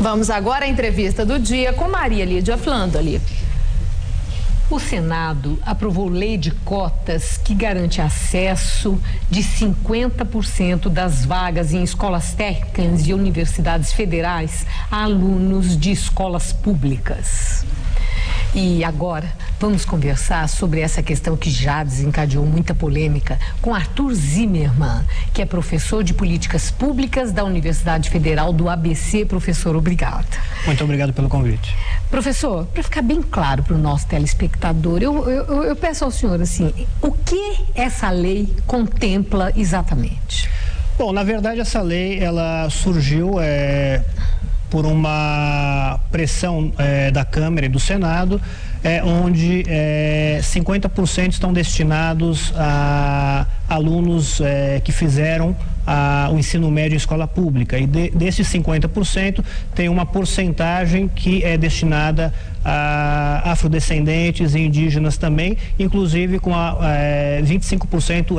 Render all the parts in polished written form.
Vamos agora à entrevista do dia com Maria Lídia Flandoli. O Senado aprovou lei de cotas que garante acesso de 50% das vagas em escolas técnicas e universidades federais a alunos de escolas públicas. E agora vamos conversar sobre essa questão que já desencadeou muita polêmica com Arthur Zimmermann, que é professor de políticas públicas da Universidade Federal do ABC. Professor, obrigada. Muito obrigado pelo convite. Professor, para ficar bem claro para o nosso telespectador, eu peço ao senhor assim, o que essa lei contempla exatamente? Bom, na verdade essa lei ela surgiu por uma pressão da Câmara e do Senado, onde 50% estão destinados a alunos que fizeram o ensino médio em escola pública, e desses 50% tem uma porcentagem que é destinada a afrodescendentes e indígenas também, inclusive com 25%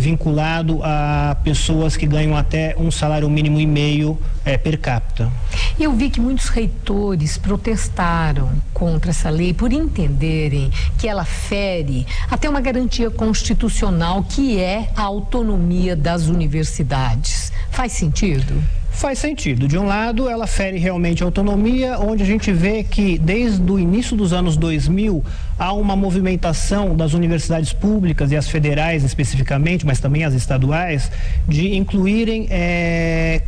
vinculado a pessoas que ganham até um salário mínimo e meio per capita. Eu vi que muitos reitores protestaram contra essa lei por entenderem que ela fere até uma garantia constitucional, que é a autonomia das universidades. Faz sentido? Faz sentido. De um lado, ela fere realmente a autonomia, onde a gente vê que desde o início dos anos 2000 há uma movimentação das universidades públicas e as federais especificamente, mas também as estaduais, de incluírem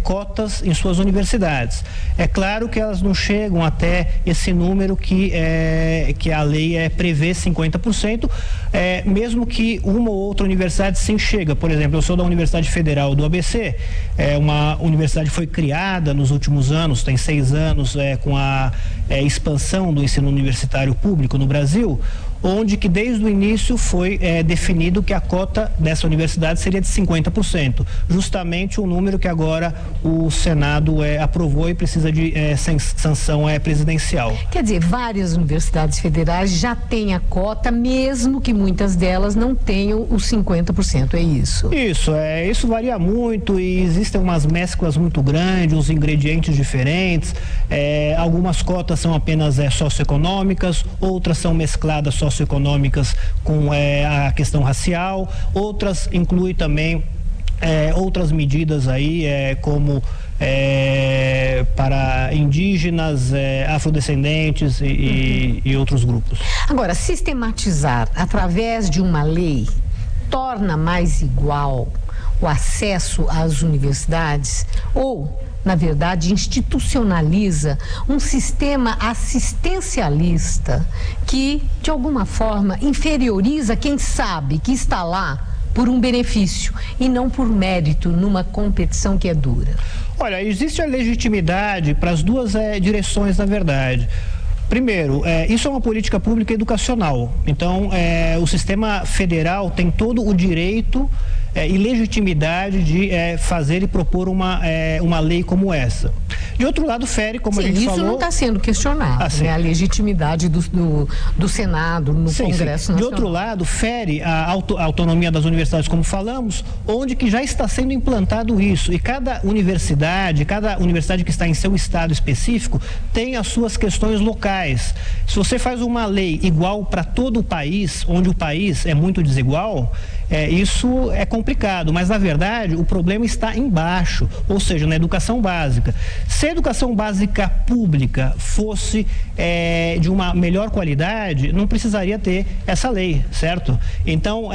cotas em suas universidades. É claro que elas não chegam até esse número que a lei prevê, 50%, mesmo que uma ou outra universidade sim chega. Por exemplo, eu sou da Universidade Federal do ABC, uma universidade que foi criada nos últimos anos, tem 6 anos, com a expansão do ensino universitário público no Brasil, onde que desde o início foi definido que a cota dessa universidade seria de 50%, justamente o número que agora o Senado aprovou e precisa de sanção presidencial. Quer dizer, várias universidades federais já têm a cota, mesmo que muitas delas não tenham os 50%, é isso? Isso varia muito e existem umas mesclas muito grandes, uns ingredientes diferentes, algumas cotas são apenas socioeconômicas, outras são mescladas socioeconômicas com a questão racial, outras incluem também outras medidas aí, como para indígenas, afrodescendentes e outros grupos. Agora, sistematizar através de uma lei torna mais igual o acesso às universidades ou, na verdade, institucionaliza um sistema assistencialista que, de alguma forma, inferioriza quem sabe que está lá por um benefício e não por mérito numa competição que é dura? Olha, existe a legitimidade para as duas direções, na verdade. Primeiro, isso é uma política pública educacional. Então, o sistema federal tem todo o direito e legitimidade de fazer e propor uma lei como essa. De outro lado, fere, como a gente falou... Sim, isso não está sendo questionado, né? A legitimidade do Senado, no Congresso Nacional. De outro lado, fere a autonomia das universidades, como falamos, onde que já está sendo implantado isso. E cada universidade que está em seu estado específico, tem as suas questões locais. Se você faz uma lei igual para todo o país, onde o país é muito desigual, isso é complicado, mas na verdade o problema está embaixo, ou seja, na educação básica. Se a educação básica pública fosse de uma melhor qualidade, não precisaria ter essa lei, certo? Então,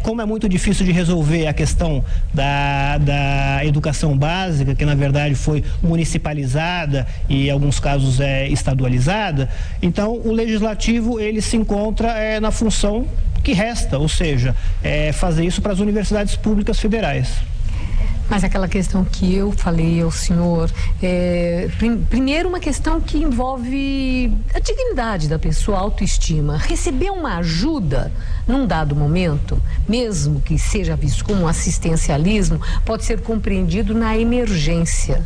como é muito difícil de resolver a questão da educação básica, que na verdade foi municipalizada e em alguns casos estadualizada, então o legislativo ele se encontra na função que resta, ou seja, fazer isso para as universidades públicas federais. Mas aquela questão que eu falei ao senhor, primeiro uma questão que envolve a dignidade da pessoa, a autoestima. Receber uma ajuda num dado momento, mesmo que seja visto como um assistencialismo, pode ser compreendido na emergência.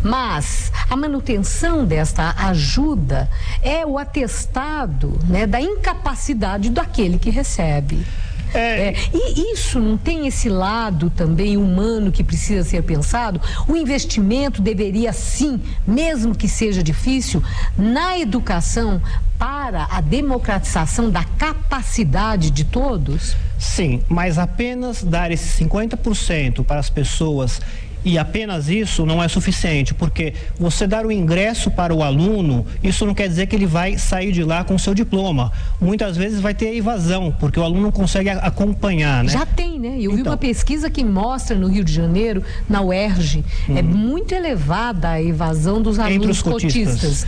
Mas a manutenção desta ajuda é o atestado, né, da incapacidade daquele que recebe. E isso não tem esse lado também humano que precisa ser pensado? O investimento deveria sim, mesmo que seja difícil, na educação para a democratização da capacidade de todos? Sim, mas apenas dar esse 50% para as pessoas e apenas isso não é suficiente, porque você dar o ingresso para o aluno, isso não quer dizer que ele vai sair de lá com o seu diploma. Muitas vezes vai ter evasão, porque o aluno não consegue acompanhar, né? Já tem, né? Eu vi uma pesquisa que mostra no Rio de Janeiro, na UERJ, é muito elevada a evasão dos alunos entre os cotistas.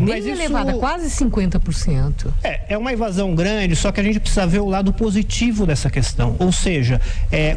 Bem elevada, quase 50%. É uma evasão grande, só que a gente precisa ver o lado positivo dessa questão. Ou seja,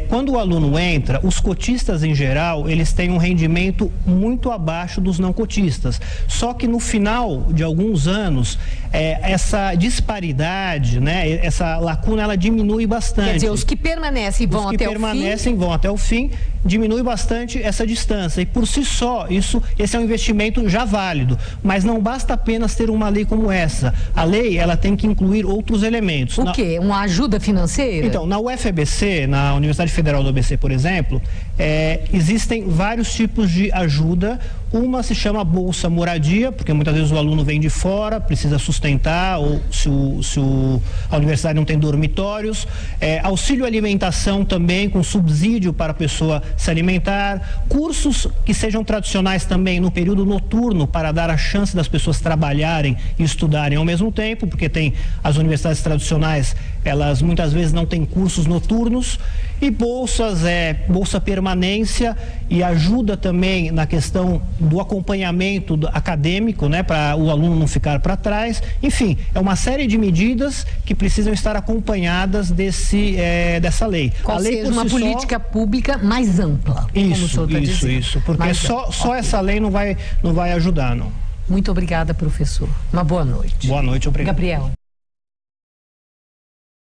quando o aluno entra, os cotistas em geral, eles têm um rendimento muito abaixo dos não cotistas. Só que no final de alguns anos, essa disparidade, né, essa lacuna, ela diminui bastante. Quer dizer, os que permanecem vão até o fim, diminui bastante essa distância. E por si só, esse é um investimento já válido. Mas não basta apenas ter uma lei como essa. A lei, ela tem que incluir outros elementos. O quê? Uma ajuda financeira? Então, na UFABC, na Universidade Federal do ABC, por exemplo, existem vários tipos de ajuda. Uma se chama Bolsa Moradia, porque muitas vezes o aluno vem de fora, precisa sustentar, ou se a universidade não tem dormitórios. Auxílio alimentação também, com subsídio para a pessoa se alimentar. Cursos que sejam tradicionais também no período noturno, para dar a chance das pessoas trabalharem e estudarem ao mesmo tempo, porque tem as universidades tradicionais, elas muitas vezes não têm cursos noturnos. E bolsas, bolsa permanência, e ajuda também na questão do acompanhamento acadêmico, né, para o aluno não ficar para trás. Enfim, é uma série de medidas que precisam estar acompanhadas dessa lei. Qual seja uma política pública mais ampla. Isso, porque só essa lei não vai ajudar, não. Muito obrigada, professor. Uma boa noite. Boa noite, obrigado. Gabriel.